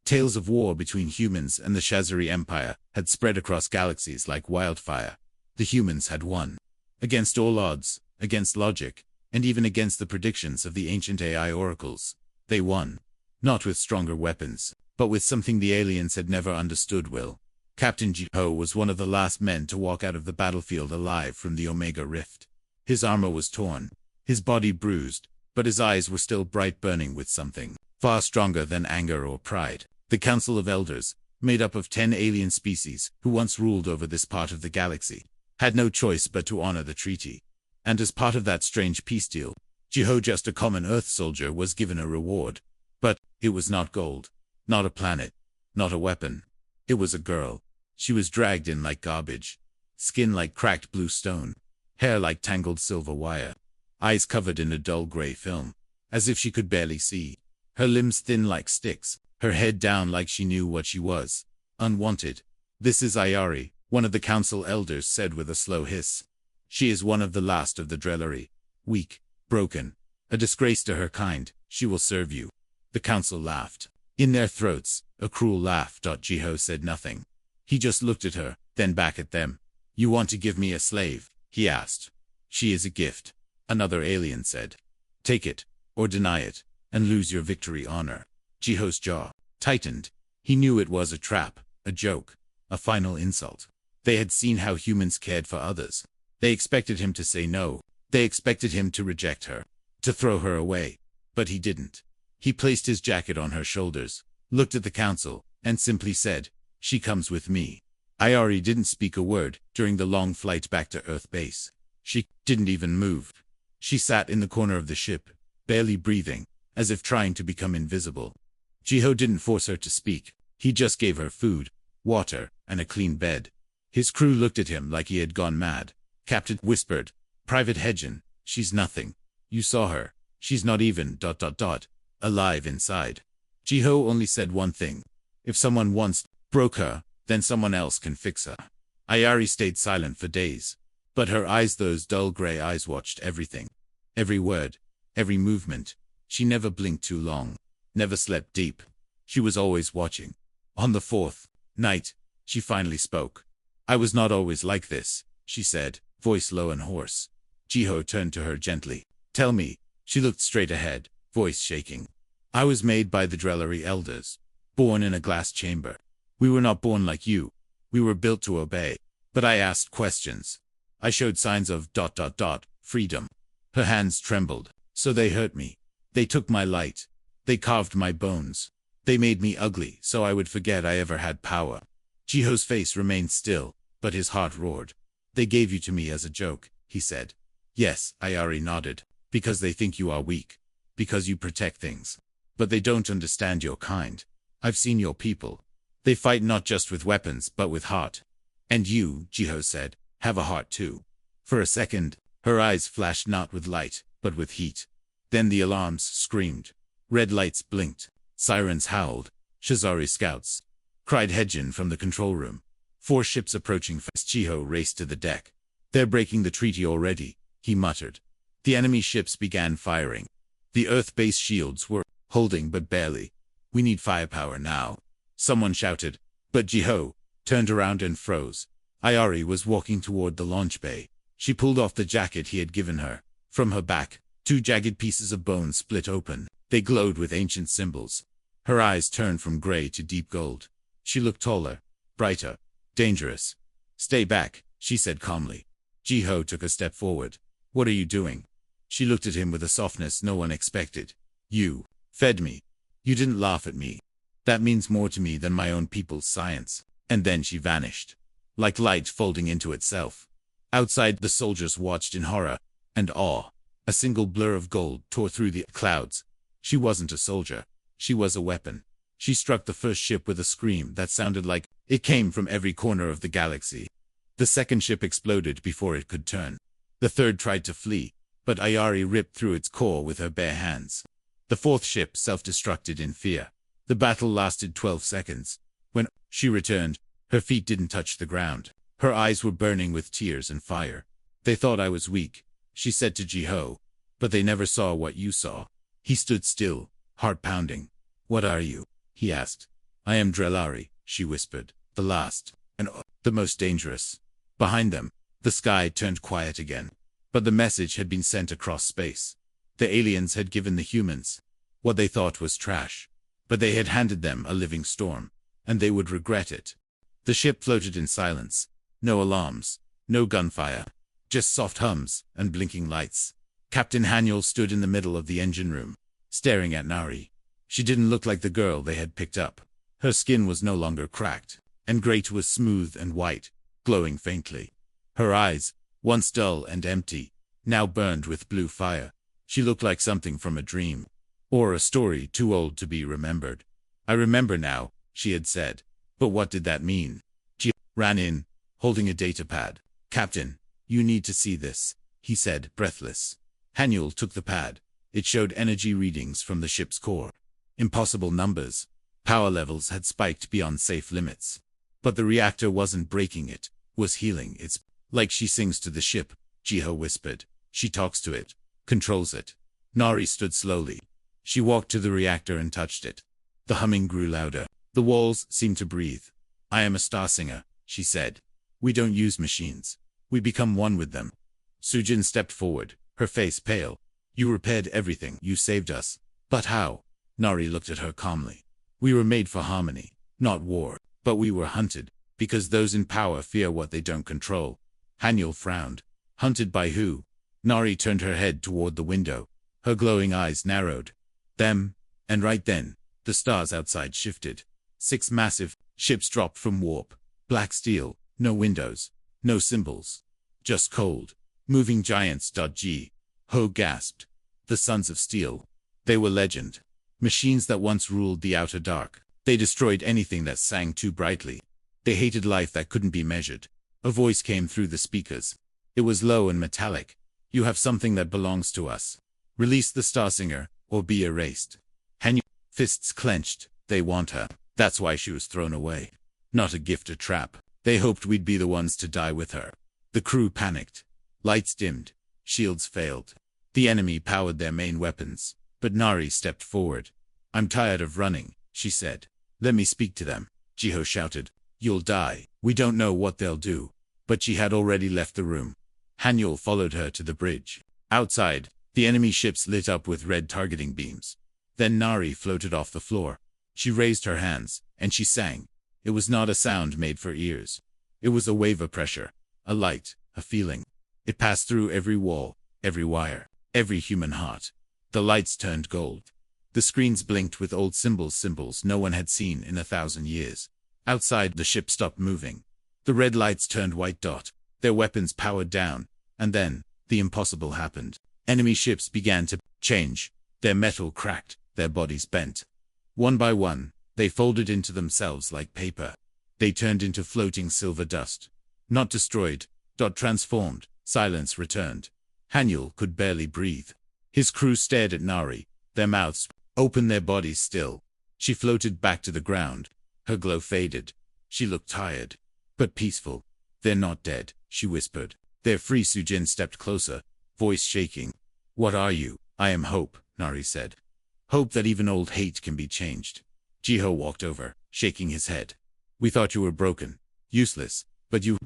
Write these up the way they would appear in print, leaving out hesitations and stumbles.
Tales of war between humans and the Shazari Empire had spread across galaxies like wildfire. The humans had won. Against all odds, against logic, and even against the predictions of the ancient AI oracles. They won. Not with stronger weapons, but with something the aliens had never understood. Captain Ji-ho was one of the last men to walk out of the battlefield alive from the Omega Rift. His armor was torn, his body bruised, but his eyes were still bright, burning with something far stronger than anger or pride. The Council of Elders, made up of 10 alien species who once ruled over this part of the galaxy, had no choice but to honor the treaty. And as part of that strange peace deal, Ji-ho, just a common Earth soldier, was given a reward. But it was not gold, not a planet, not a weapon. It was a girl. She was dragged in like garbage, skin like cracked blue stone, hair like tangled silver wire, eyes covered in a dull gray film, as if she could barely see, her limbs thin like sticks, her head down like she knew what she was. Unwanted. This is Ayari, one of the council elders said with a slow hiss. She is one of the last of the Drellery. Weak, broken, a disgrace to her kind. She will serve you. The council laughed. In their throats, a cruel laugh. Ji-ho said nothing. He just looked at her, then back at them. You want to give me a slave? He asked. She is a gift, another alien said. Take it, or deny it, and lose your victory honor. Ji-ho's jaw tightened. He knew it was a trap, a joke, a final insult. They had seen how humans cared for others. They expected him to say no. They expected him to reject her, to throw her away. But he didn't. He placed his jacket on her shoulders, looked at the council, and simply said, "She comes with me." Ayari didn't speak a word during the long flight back to Earth base. She didn't even move. She sat in the corner of the ship, barely breathing, as if trying to become invisible. Ji-ho didn't force her to speak. He just gave her food, water, and a clean bed. His crew looked at him like he had gone mad. Captain whispered, "Private Hedgen, she's nothing. You saw her. She's not even ... alive inside." Ji-ho only said one thing. If someone once broke her, then someone else can fix her. Ayari stayed silent for days. But her eyes, those dull gray eyes, watched everything. Every word, every movement. She never blinked too long, never slept deep. She was always watching. On the fourth night, she finally spoke. "I was not always like this," she said, voice low and hoarse. Ji-ho turned to her gently. "Tell me." She looked straight ahead, voice shaking. "I was made by the Drellery elders, born in a glass chamber. We were not born like you. We were built to obey. But I asked questions. I showed signs of ... freedom." Her hands trembled. "So they hurt me. They took my light. They carved my bones. They made me ugly so I would forget I ever had power." Ji-ho's face remained still, but his heart roared. "They gave you to me as a joke," he said. "Yes," Ayari nodded. "Because they think you are weak. Because you protect things. But they don't understand your kind. I've seen your people. They fight not just with weapons but with heart. And you," Ji-ho said, "have a heart too." For a second, her eyes flashed not with light, but with heat. Then the alarms screamed. Red lights blinked. Sirens howled. "Shazari scouts!" cried Hedgen from the control room. 4 ships approaching fast. Ji-ho raced to the deck. "They're breaking the treaty already," he muttered. The enemy ships began firing. The Earth base shields were holding but barely. "We need firepower now," someone shouted. But Ji-ho turned around and froze. Ayari was walking toward the launch bay. She pulled off the jacket he had given her. From her back, 2 jagged pieces of bone split open. They glowed with ancient symbols. Her eyes turned from gray to deep gold. She looked taller, brighter, dangerous. "Stay back," she said calmly. Ji-ho took a step forward. "What are you doing?" She looked at him with a softness no one expected. "You fed me. You didn't laugh at me. That means more to me than my own people's science." And then she vanished, like light folding into itself. Outside, the soldiers watched in horror and awe. A single blur of gold tore through the clouds. She wasn't a soldier. She was a weapon. She struck the first ship with a scream that sounded like it came from every corner of the galaxy. The second ship exploded before it could turn. The third tried to flee, but Ayari ripped through its core with her bare hands. The fourth ship self-destructed in fear. The battle lasted 12 seconds. When she returned, her feet didn't touch the ground. Her eyes were burning with tears and fire. "They thought I was weak," she said to Ji-ho. "But they never saw what you saw." He stood still, heart pounding. "What are you?" he asked. I am Drellari, she whispered. The last, and the most dangerous. Behind them, the sky turned quiet again. But the message had been sent across space. The aliens had given the humans what they thought was trash. But they had handed them a living storm, and they would regret it. The ship floated in silence. No alarms, no gunfire, just soft hums and blinking lights. Captain Haniel stood in the middle of the engine room, staring at Nari. She didn't look like the girl they had picked up. Her skin was no longer cracked, and Great was smooth and white, glowing faintly. Her eyes, once dull and empty, now burned with blue fire. She looked like something from a dream, or a story too old to be remembered. I remember now, she had said. But what did that mean? She ran in, holding a datapad. Captain, you need to see this, he said, breathless. Haniel took the pad. It showed energy readings from the ship's core. Impossible numbers. Power levels had spiked beyond safe limits. But the reactor wasn't breaking, it was healing. It's like she sings to the ship, Jiho whispered. She talks to it, controls it. Nari stood slowly. She walked to the reactor and touched it. The humming grew louder. The walls seemed to breathe. I am a star singer, she said. We don't use machines. We become one with them. Sujin stepped forward, her face pale. You repaired everything. You saved us. But how? Nari looked at her calmly. We were made for harmony, not war. But we were hunted, because those in power fear what they don't control. Haniel frowned. Hunted by who? Nari turned her head toward the window. Her glowing eyes narrowed. Them. And right then, the stars outside shifted. 6 massive ships dropped from warp. Black steel, no windows, no symbols. Just cold, moving giants. G. Ho gasped. The Sons of Steel. They were legend. Machines that once ruled the outer dark. They destroyed anything that sang too brightly. They hated life that couldn't be measured. A voice came through the speakers. It was low and metallic. You have something that belongs to us. Release the Star Singer, or be erased. Haniel, fists clenched. They want her. That's why she was thrown away. Not a gift, a trap. They hoped we'd be the ones to die with her. The crew panicked. Lights dimmed. Shields failed. The enemy powered their main weapons. But Nari stepped forward. I'm tired of running, she said. Let me speak to them, Jiho shouted. You'll die. We don't know what they'll do. But she had already left the room. Haniel followed her to the bridge. Outside, the enemy ships lit up with red targeting beams. Then Nari floated off the floor. She raised her hands, and she sang. It was not a sound made for ears. It was a wave of pressure, a light, a feeling. It passed through every wall, every wire, every human heart. The lights turned gold. The screens blinked with old symbols no one had seen in 1,000 years. Outside, the ship stopped moving. The red lights turned white dot. Their weapons powered down. And then, the impossible happened. Enemy ships began to change. Their metal cracked, their bodies bent. One by one, they folded into themselves like paper. They turned into floating silver dust. Not destroyed, transformed. Silence returned. Haniel could barely breathe. His crew stared at Nari, their mouths open, their bodies still. She floated back to the ground. Her glow faded. She looked tired, but peaceful. They're not dead, she whispered. They're free. Sujin stepped closer, voice shaking. What are you? I am hope, Nari said. Hope that even old hate can be changed. Jiho walked over, shaking his head. We thought you were broken, useless, but you...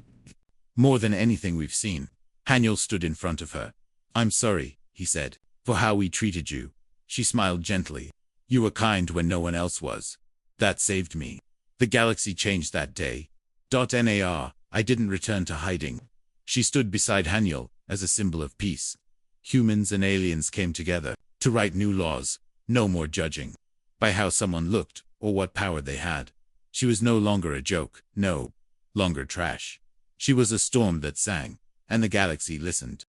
more than anything we've seen. Haniel stood in front of her. I'm sorry, he said, for how we treated you. She smiled gently. You were kind when no one else was. That saved me. The galaxy changed that day. NAR, I didn't return to hiding. She stood beside Haniel, as a symbol of peace. Humans and aliens came together, to write new laws, no more judging by how someone looked, or what power they had. She was no longer a joke, no longer trash. She was a storm that sang, and the galaxy listened.